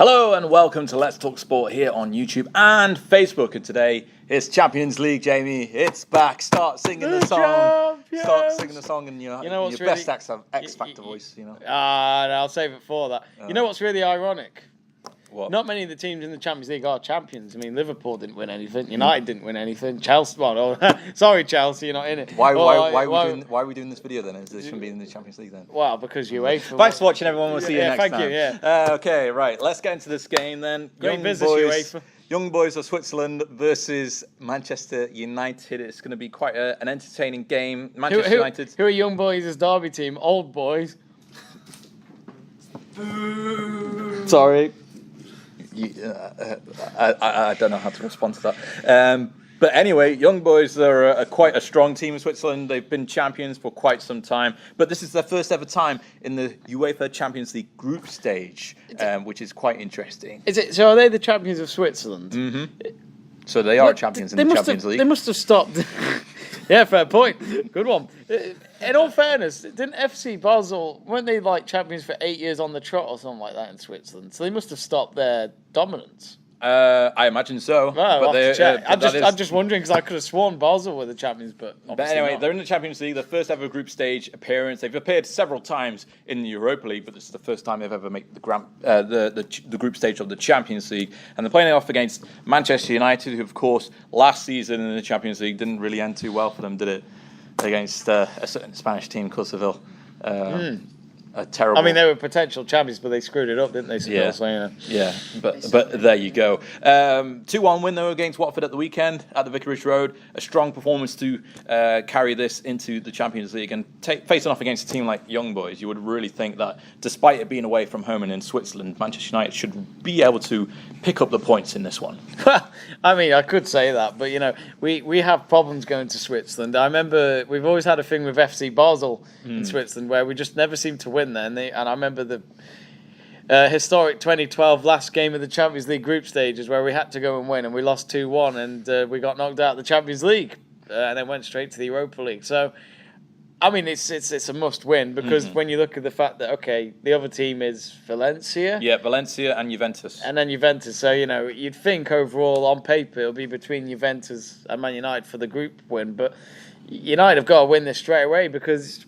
Hello and welcome to Let's Talk Sport here on YouTube and Facebook. And today it's Champions League, Jamie. It's back. Start singing the song. Start singing the song in your best X Factor voice. No, I'll save it for that. You know what's really ironic? What? Not many of the teams in the Champions League are champions. I mean, Liverpool didn't win anything. United didn't win anything. Chelsea, sorry, Chelsea, you're not in it. Why are we doing this video then? This shouldn't be in the Champions League then. Well, because UEFA. Thanks for watching, everyone. We'll see you next time. Thank you. Yeah. Okay, right. Let's get into this game then. Great business, UEFA. Young Boys of Switzerland versus Manchester United. It's going to be quite an entertaining game. Manchester United. Who are Young Boys' as Derby team? Old Boys. Sorry. I don't know how to respond to that. But anyway, Young Boys are quite a strong team in Switzerland. They've been champions for quite some time. But this is their first ever time in the UEFA Champions League group stage, which is quite interesting. Is it? So are they the champions of Switzerland? Mm-hmm. So they are champions in the Champions League. They must have stopped. Yeah, fair point. Good one. In all fairness, didn't FC Basel, weren't they like champions for 8 years on the trot or something like that in Switzerland? So they must have stopped their dominance. I imagine so. Well, I'm just wondering because I could have sworn Basel were the champions, but anyway, not. They're in the Champions League, their first ever group stage appearance. They've appeared several times in the Europa League, but this is the first time they've ever made the group stage of the Champions League. And they're playing off against Manchester United, who, of course, last season in the Champions League didn't really end too well for them, did it? Against a certain Spanish team called Seville. A terrible. I mean, they were potential champions, but they screwed it up, didn't they? Yeah. So, yeah. But there you go. 2-1 win though against Watford at the weekend at the Vicarage Road. A strong performance to carry this into the Champions League and facing off against a team like Young Boys. You would really think that, despite it being away from home and in Switzerland, Manchester United should be able to pick up the points in this one. I mean, I could say that, but we have problems going to Switzerland. I remember we've always had a thing with FC Basel in Switzerland where we just never seem to win there. And I remember the historic 2012 last game of the Champions League group stages where we had to go and win, and we lost 2-1, and we got knocked out of the Champions League, and then went straight to the Europa League. So, I mean, it's a must win because when you look at the fact that the other team is Valencia. Yeah, Valencia and Juventus. And then Juventus. So, you'd think overall on paper it'll be between Juventus and Man United for the group win, but United have got to win this straight away because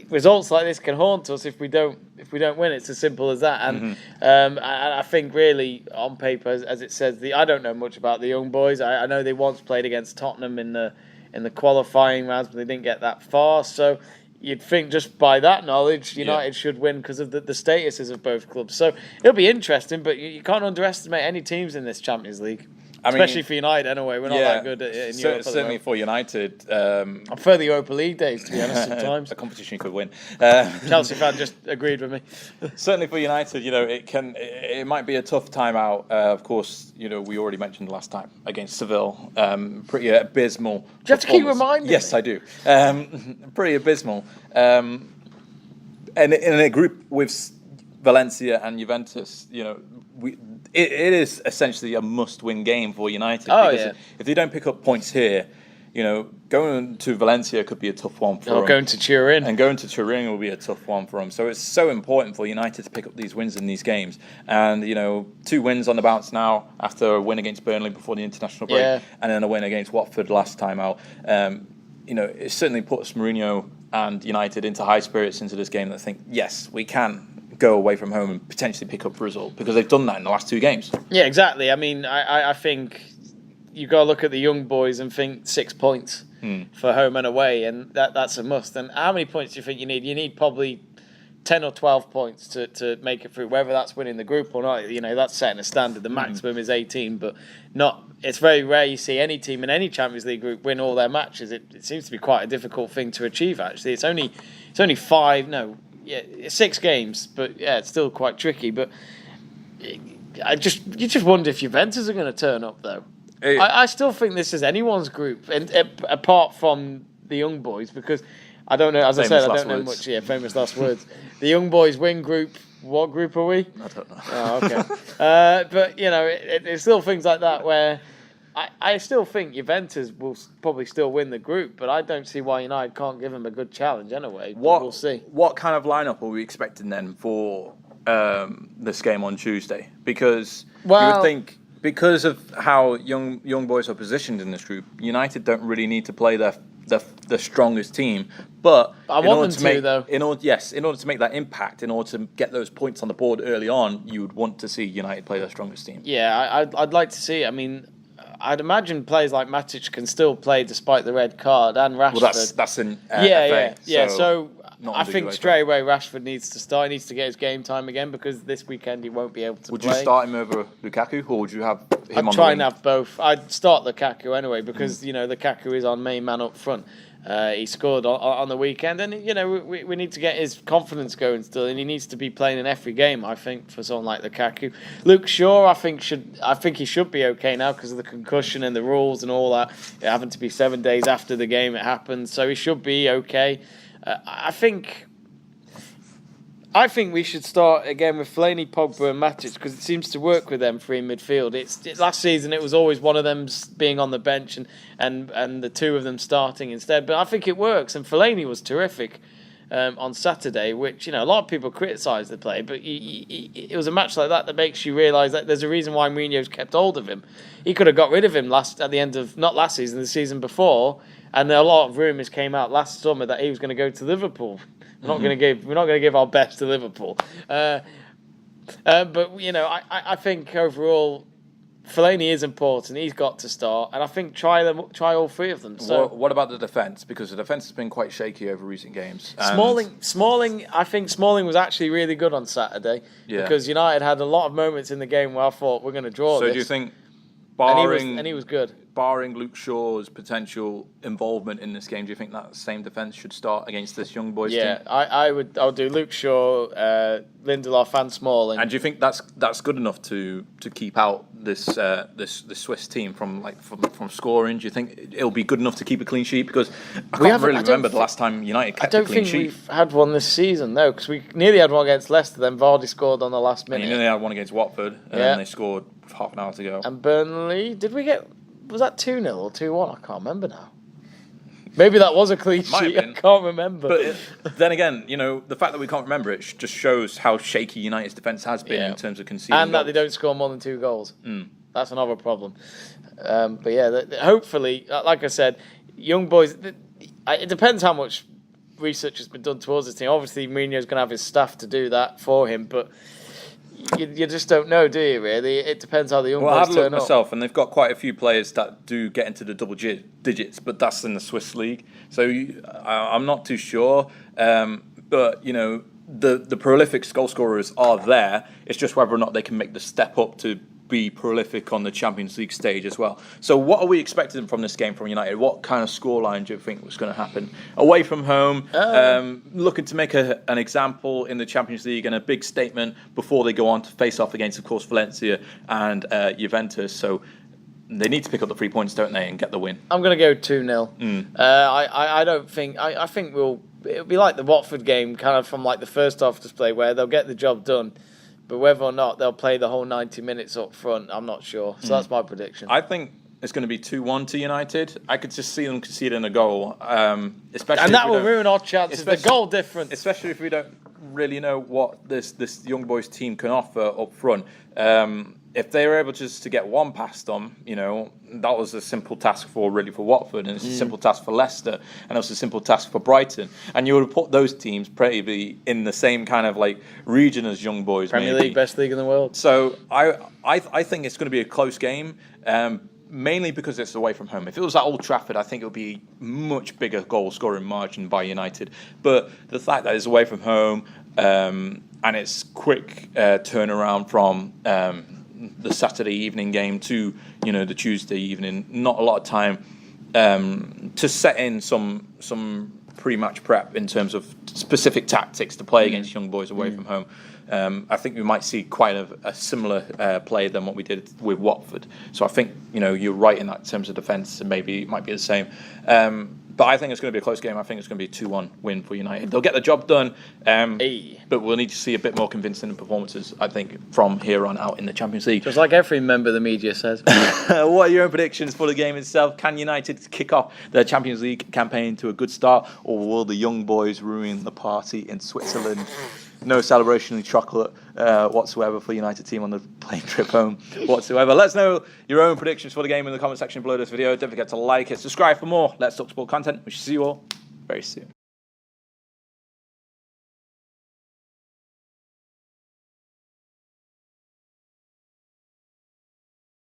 results like this can haunt us if we don't win. It's as simple as that. And I think really on paper, as it says, I don't know much about the Young Boys. I know they once played against Tottenham in the qualifying rounds, but they didn't get that far. So you'd think just by that knowledge, United should win because of the statuses of both clubs. So it'll be interesting, but you can't underestimate any teams in this Champions League. Especially for United, anyway. We're not that good in Europe. Certainly for United. I prefer the Europa League days, to be honest, sometimes. A competition you could win. Chelsea fan just agreed with me. Certainly for United, it might be a tough time out. Of course, we already mentioned last time against Seville. Pretty abysmal. Do you have to keep reminding Yes, me? I do. Pretty abysmal. And in a group with Valencia and Juventus, it is essentially a must-win game for United. If they don't pick up points here, going to Valencia could be a tough one for them. Going to Turin. And going to Turin will be a tough one for them. So it's so important for United to pick up these wins in these games. And, 2 wins on the bounce now after a win against Burnley before the international break and then a win against Watford last time out. It certainly puts Mourinho and United into high spirits into this game that think, yes, we can go away from home and potentially pick up a result because they've done that in the last 2 games. Yeah, exactly. I mean, I think you've got to look at the Young Boys and think 6 points for home and away, and that's a must. And how many points do you think you need? You need probably 10 or 12 points to make it through, whether that's winning the group or not. That's setting a standard. The maximum is 18, but it's very rare you see any team in any Champions League group win all their matches. It seems to be quite a difficult thing to achieve, actually. It's only 6 games, but it's still quite tricky. But you just wonder if Juventus are going to turn up, though. I still think this is anyone's group, and apart from the Young Boys, because I don't know. As I said, I don't know much. Yeah, famous last words. The Young Boys win group. What group are we? I don't know. Oh, okay. But it's still things like that where I still think Juventus will probably still win the group, but I don't see why United can't give them a good challenge anyway. We'll see. What kind of lineup are we expecting then for this game on Tuesday? Because you would think, because of how young boys are positioned in this group, United don't really need to play the strongest team. But I want them to, though. In order to make that impact, in order to get those points on the board early on, you would want to see United play their strongest team. Yeah, I'd like to see it. I mean, I'd imagine players like Matic can still play despite the red card, and Rashford. Well, that's an FA. So I think straight away Rashford needs to start. He needs to get his game time again, because this weekend he won't be able to play. Would you start him over Lukaku, or would you have him on the wing? I'd try and have both. I'd start Lukaku anyway, because Lukaku is our main man up front. He scored on the weekend, and we need to get his confidence going still, and he needs to be playing in every game, I think, for someone like Lukaku. Luke Shaw, I think he should be okay now because of the concussion and the rules and all that. It happened to be 7 days after the game it happened, so he should be okay. I think we should start again with Fellaini, Pogba and Matic, because it seems to work with them three in midfield. Last season it was always one of them being on the bench and the two of them starting instead. But I think it works, and Fellaini was terrific on Saturday, which a lot of people criticise the play, but it was a match like that makes you realise that there's a reason why Mourinho's kept hold of him. He could have got rid of him at the end of not last season, the season before, and a lot of rumours came out last summer that he was going to go to Liverpool. We're not going to give our best to Liverpool, but I think overall Fellaini is important. He's got to start, and I think try all three of them. So what about the defence? Because the defence has been quite shaky over recent games. Smalling. I think Smalling was actually really good on Saturday, because United had a lot of moments in the game where I thought we're going to draw. So this. do you think, and he was good. Barring Luke Shaw's potential involvement in this game, do you think that same defence should start against this young boys team? Yeah, I would. I'll do Luke Shaw, Lindelof, and Smalling. And do you think that's good enough to keep out this Swiss team from scoring? Do you think it'll be good enough to keep a clean sheet? Because I can't really remember the last time United kept a clean sheet. I don't think we've had one this season, though, because we nearly had one against Leicester. Then Vardy scored on the last minute. And you nearly had one against Watford, and then they scored half an hour to go. And Burnley, was that 2-0 or 2-1? I can't remember now. Maybe that was a clean sheet. I can't remember. But then again, the fact that we can't remember it just shows how shaky United's defence has been in terms of conceding and that they don't score more than 2 goals. That's another problem. But yeah, hopefully, like I said, young boys. It depends how much research has been done towards this team. Obviously, Mourinho's going to have his staff to do that for him, but you just don't know, do you, really? It depends how the young boys turn up. I had a look myself, and they've got quite a few players that do get into the double digits, but that's in the Swiss league. So I'm not too sure. But, the prolific goal scorers are there. It's just whether or not they can make the step up to be prolific on the Champions League stage as well. So what are we expecting from this game from United? What kind of scoreline do you think was going to happen? Away from home, looking to make an example in the Champions League and a big statement before they go on to face off against, of course, Valencia and Juventus. So they need to pick up the 3 points, don't they, and get the win? I'm going to go 2-0. I don't think... I think it'll be like the Watford game, kind of from like the first half display, where they'll get the job done. But whether or not they'll play the whole 90 minutes up front, I'm not sure. So that's my prediction. I think it's going to be 2-1 to United. I could just see them conceding a goal. Especially and that will ruin our chances. The goal difference. Especially if we don't really know what this young boys team can offer up front. If they were able just to get one past them, that was a simple task for Watford, and it's a simple task for Leicester, and it's a simple task for Brighton. And you would put those teams probably in the same kind of region as young boys. Premier League, best league in the world. So I think it's going to be a close game. Mainly because it's away from home. If it was at Old Trafford, I think it would be much bigger goal scoring margin by United. But the fact that it's away from home and it's quick turnaround from the Saturday evening game to the Tuesday evening, not a lot of time to set in some pre-match prep in terms of specific tactics to play against young boys away from home. I think we might see quite a similar play than what we did with Watford. So I think you're right in that in terms of defence, and maybe it might be the same. But I think it's going to be a close game. I think it's going to be a 2-1 win for United. They'll get the job done, but we'll need to see a bit more convincing performances, I think, from here on out in the Champions League. Just like every member of the media says. What are your own predictions for the game itself? Can United kick off their Champions League campaign to a good start, or will the young boys ruin the party in Switzerland? no celebration chocolate whatsoever for United team on the plane trip home whatsoever. Let us know your own predictions for the game in the comment section below this video. Don't forget to like it, subscribe for more Let's Talk Sport content. We shall see you all very soon.